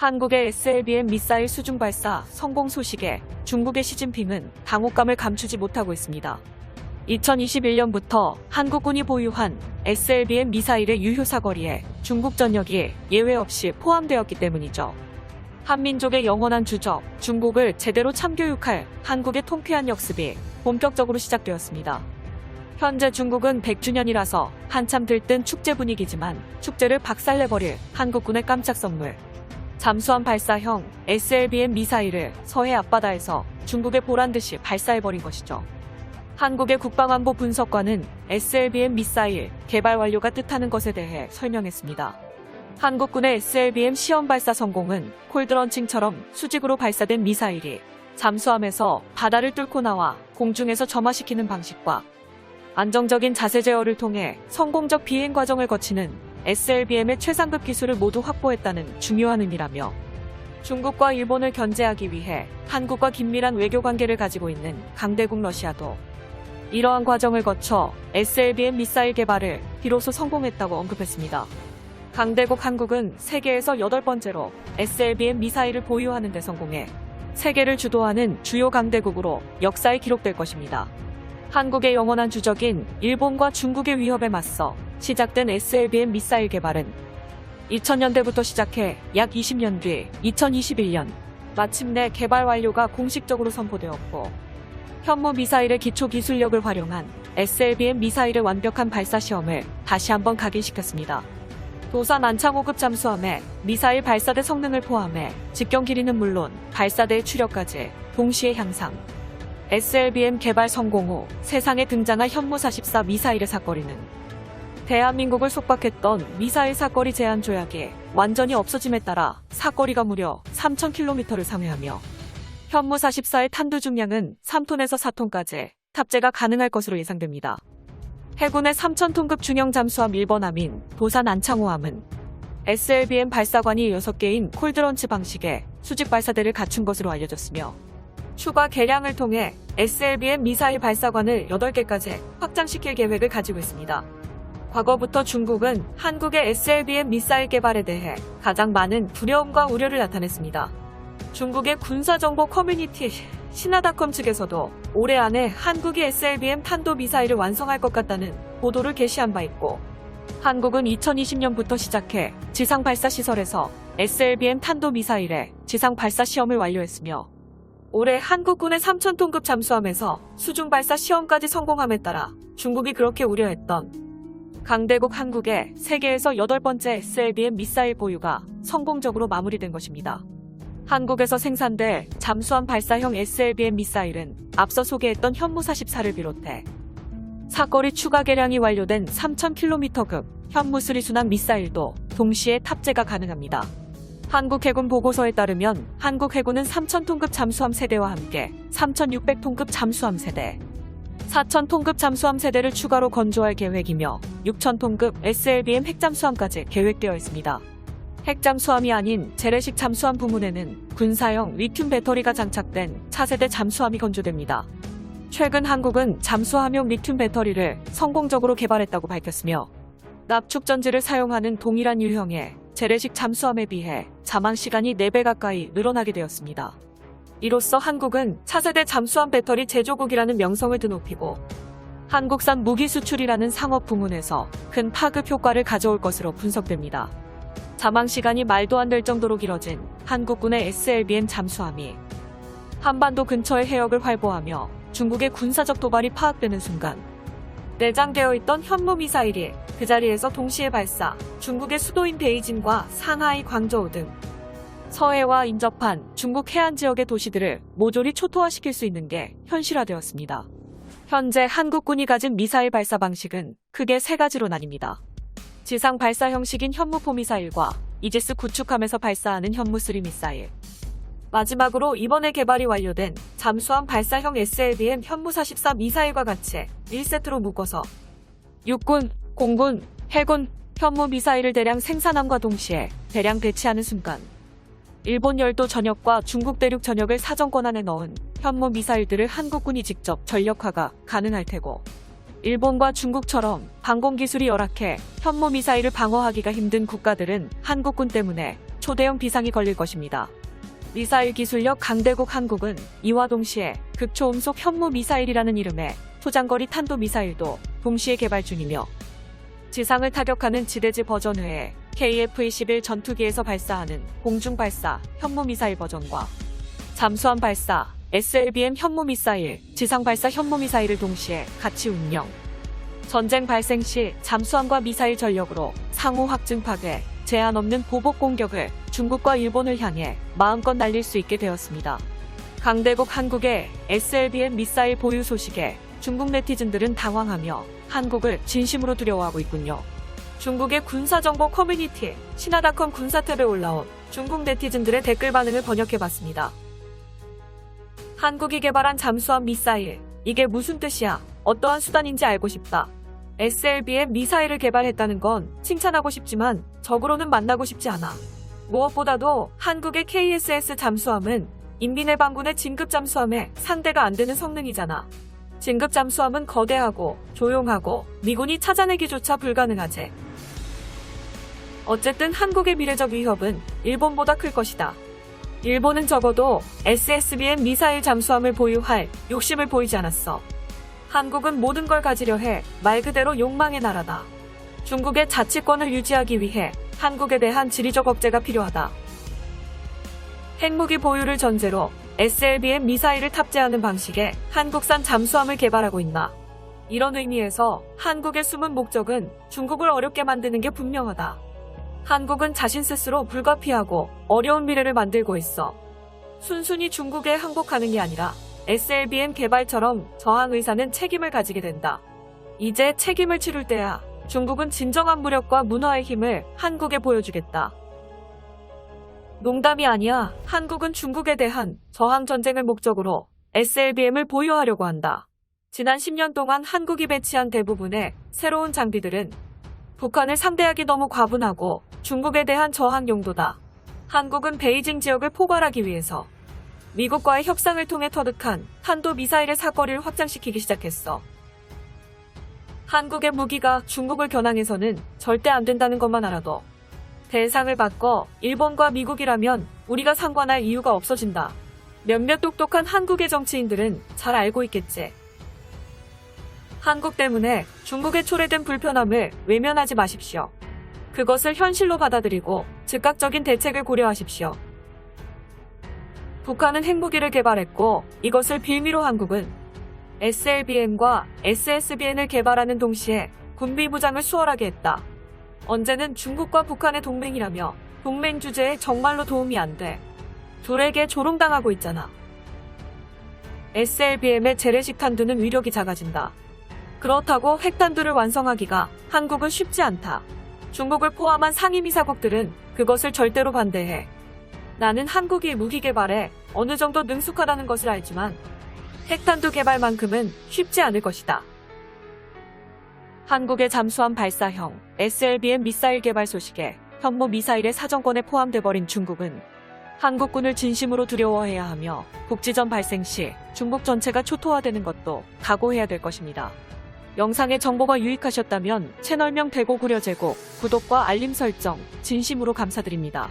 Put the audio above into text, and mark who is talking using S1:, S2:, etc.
S1: 한국의 SLBM 미사일 수중 발사 성공 소식에 중국의 시진핑은 당혹감을 감추지 못하고 있습니다. 2021년부터 한국군이 보유한 SLBM 미사일의 유효 사거리에 중국 전역이 예외 없이 포함되었기 때문이죠. 한민족의 영원한 주적, 중국을 제대로 참교육할 한국의 통쾌한 역습이 본격적으로 시작되었습니다. 현재 중국은 100주년이라서 한참 들뜬 축제 분위기지만 축제를 박살내버릴 한국군의 깜짝 선물. 잠수함 발사형 SLBM 미사일을 서해 앞바다에서 중국에 보란듯이 발사해버린 것이죠. 한국의 국방안보 분석관은 SLBM 미사일 개발 완료가 뜻하는 것에 대해 설명했습니다. 한국군의 SLBM 시험 발사 성공은 콜드런칭처럼 수직으로 발사된 미사일이 잠수함에서 바다를 뚫고 나와 공중에서 점화시키는 방식과 안정적인 자세 제어를 통해 성공적 비행 과정을 거치는 SLBM의 최상급 기술을 모두 확보했다는 중요한 의미라며 중국과 일본을 견제하기 위해 한국과 긴밀한 외교 관계를 가지고 있는 강대국 러시아도 이러한 과정을 거쳐 SLBM 미사일 개발을 비로소 성공했다고 언급했습니다. 강대국 한국은 세계에서 8번째로 SLBM 미사일을 보유하는 데 성공해 세계를 주도하는 주요 강대국으로 역사에 기록될 것입니다. 한국의 영원한 주적인 일본과 중국의 위협에 맞서 시작된 SLBM 미사일 개발은 2000년대부터 시작해 약 20년 뒤 2021년 마침내 개발 완료가 공식적으로 선포되었고 현무 미사일의 기초 기술력을 활용한 SLBM 미사일의 완벽한 발사 시험을 다시 한번 각인시켰습니다. 도산 안창호급 잠수함의 미사일 발사대 성능을 포함해 직경 길이는 물론 발사대의 추력까지 동시에 향상. SLBM 개발 성공 후 세상에 등장한 현무 44 미사일의 사거리는 대한민국을 속박했던 미사일 사거리 제한 조약이 완전히 없어짐에 따라 사거리가 무려 3000km를 상회하며 현무 44의 탄두 중량은 3톤에서 4톤까지 탑재가 가능할 것으로 예상됩니다. 해군의 3000톤급 중형 잠수함 1번함인 도산 안창호함은 SLBM 발사관이 6개인 콜드런치 방식의 수직 발사대를 갖춘 것으로 알려졌으며 추가 개량을 통해 SLBM 미사일 발사관을 8개까지 확장시킬 계획을 가지고 있습니다. 과거부터 중국은 한국의 SLBM 미사일 개발에 대해 가장 많은 두려움과 우려를 나타냈습니다. 중국의 군사정보 커뮤니티 신화닷컴 측에서도 올해 안에 한국이 SLBM 탄도미사일을 완성할 것 같다는 보도를 게시한 바 있고 한국은 2020년부터 시작해 지상 발사 시설에서 SLBM 탄도미사일의 지상 발사 시험을 완료했으며 올해 한국군의 3000톤급 잠수함에서 수중 발사 시험까지 성공함에 따라 중국이 그렇게 우려했던 강대국 한국의 세계에서 8번째 SLBM 미사일 보유가 성공적으로 마무리된 것입니다. 한국에서 생산될 잠수함 발사형 SLBM 미사일은 앞서 소개했던 현무 44를 비롯해 사거리 추가 개량이 완료된 3000km급 현무 수리순항 미사일도 동시에 탑재가 가능합니다. 한국해군 보고서에 따르면 한국해군은 3000톤급 잠수함 세대와 함께 3600톤급 잠수함 세대, 4000톤급 잠수함 세대를 추가로 건조할 계획이며 6000톤급 SLBM 핵잠수함까지 계획되어 있습니다. 핵잠수함이 아닌 재래식 잠수함 부문에는 군사용 리튬 배터리가 장착된 차세대 잠수함이 건조됩니다. 최근 한국은 잠수함용 리튬 배터리를 성공적으로 개발했다고 밝혔으며 납축전지를 사용하는 동일한 유형의 재래식 잠수함에 비해 잠항시간이 4배 가까이 늘어나게 되었습니다. 이로써 한국은 차세대 잠수함 배터리 제조국이라는 명성을 드높이고 한국산 무기 수출이라는 상업 부문에서 큰 파급 효과를 가져올 것으로 분석됩니다. 잠항시간이 말도 안 될 정도로 길어진 한국군의 SLBM 잠수함이 한반도 근처의 해역을 활보하며 중국의 군사적 도발이 파악되는 순간 내장되어 있던 현무 미사일이 그 자리에서 동시에 발사, 중국의 수도인 베이징과 상하이, 광저우 등 서해와 인접한 중국 해안 지역의 도시들을 모조리 초토화시킬 수 있는 게 현실화되었습니다. 현재 한국군이 가진 미사일 발사 방식은 크게 3가지로 나뉩니다. 지상 발사 형식인 현무포 미사일과 이지스 구축함에서 발사하는 현무3 미사일. 마지막으로 이번에 개발이 완료된 잠수함 발사형 SLBM 현무 44 미사일과 같이 1세트로 묶어서 육군, 공군, 해군, 현무 미사일을 대량 생산함과 동시에 대량 배치하는 순간 일본 열도 전역과 중국 대륙 전역을 사정권 안에 넣은 현무 미사일들을 한국군이 직접 전력화가 가능할 테고 일본과 중국처럼 방공기술이 열악해 현무 미사일을 방어하기가 힘든 국가들은 한국군 때문에 초대형 비상이 걸릴 것입니다. 미사일 기술력 강대국 한국은 이와 동시에 극초음속 현무 미사일이라는 이름의 초장거리 탄도미사일도 동시에 개발 중이며 지상을 타격하는 지대지 버전 외에 KF-21 전투기에서 발사하는 공중발사 현무미사일 버전과 잠수함 발사 SLBM 현무미사일, 지상발사 현무미사일을 동시에 같이 운영. 전쟁 발생 시 잠수함과 미사일 전력으로 상호 확증 파괴, 제한 없는 보복 공격을 중국과 일본을 향해 마음껏 날릴 수 있게 되었습니다. 강대국 한국의 SLBM 미사일 보유 소식에 중국 네티즌들은 당황하며 한국을 진심으로 두려워하고 있군요. 중국의 군사정보 커뮤니티 신화닷컴 군사탭에 올라온 중국 네티즌들의 댓글 반응을 번역해봤습니다. 한국이 개발한 잠수함 미사일, 이게 무슨 뜻이야? 어떠한 수단인지 알고 싶다. SLBM 미사일을 개발했다는 건 칭찬하고 싶지만 적으로는 만나고 싶지 않아. 무엇보다도 한국의 KSS 잠수함은 인민의 방군의 진급 잠수함에 상대가 안 되는 성능이잖아. 진급 잠수함은 거대하고 조용하고 미군이 찾아내기조차 불가능하지. 어쨌든 한국의 미래적 위협은 일본보다 클 것이다. 일본은 적어도 SSBM 미사일 잠수함을 보유할 욕심을 보이지 않았어. 한국은 모든 걸 가지려 해 말 그대로 욕망의 나라다. 중국의 자치권을 유지하기 위해 한국에 대한 지리적 억제가 필요하다. 핵무기 보유를 전제로 SLBM 미사일을 탑재하는 방식의 한국산 잠수함을 개발하고 있나. 이런 의미에서 한국의 숨은 목적은 중국을 어렵게 만드는 게 분명하다. 한국은 자신 스스로 불가피하고 어려운 미래를 만들고 있어. 순순히 중국에 항복하는 게 아니라 SLBM 개발처럼 저항 의사는 책임을 가지게 된다. 이제 책임을 치룰 때야. 중국은 진정한 무력과 문화의 힘을 한국에 보여주겠다. 농담이 아니야. 한국은 중국에 대한 저항 전쟁을 목적으로 SLBM을 보유하려고 한다. 지난 10년 동안 한국이 배치한 대부분의 새로운 장비들은 북한을 상대하기 너무 과분하고 중국에 대한 저항 용도다. 한국은 베이징 지역을 포괄하기 위해서 미국과의 협상을 통해 터득한 탄도미사일의 사거리를 확장시키기 시작했어. 한국의 무기가 중국을 겨냥해서는 절대 안 된다는 것만 알아도 대상을 바꿔 일본과 미국이라면 우리가 상관할 이유가 없어진다. 몇몇 똑똑한 한국의 정치인들은 잘 알고 있겠지. 한국 때문에 중국에 초래된 불편함을 외면하지 마십시오. 그것을 현실로 받아들이고 즉각적인 대책을 고려하십시오. 북한은 핵무기를 개발했고 이것을 빌미로 한국은 SLBM과 SSBN을 개발하는 동시에 군비 무장을 수월하게 했다. 언제는 중국과 북한의 동맹이라며 동맹 주제에 정말로 도움이 안 돼. 둘에게 조롱당하고 있잖아. SLBM의 재래식 탄두는 위력이 작아진다. 그렇다고 핵탄두를 완성하기가 한국은 쉽지 않다. 중국을 포함한 상임이사국들은 그것을 절대로 반대해. 나는 한국이 무기 개발에 어느 정도 능숙하다는 것을 알지만 핵탄두 개발만큼은 쉽지 않을 것이다. 한국의 잠수함 발사형 SLBM 미사일 개발 소식에 현무 미사일의 사정권에 포함돼 버린 중국은 한국군을 진심으로 두려워해야 하며 국지전 발생 시 중국 전체가 초토화되는 것도 각오해야 될 것입니다. 영상의 정보가 유익하셨다면 채널명 대고 구려제고 구독과 알림 설정 진심으로 감사드립니다.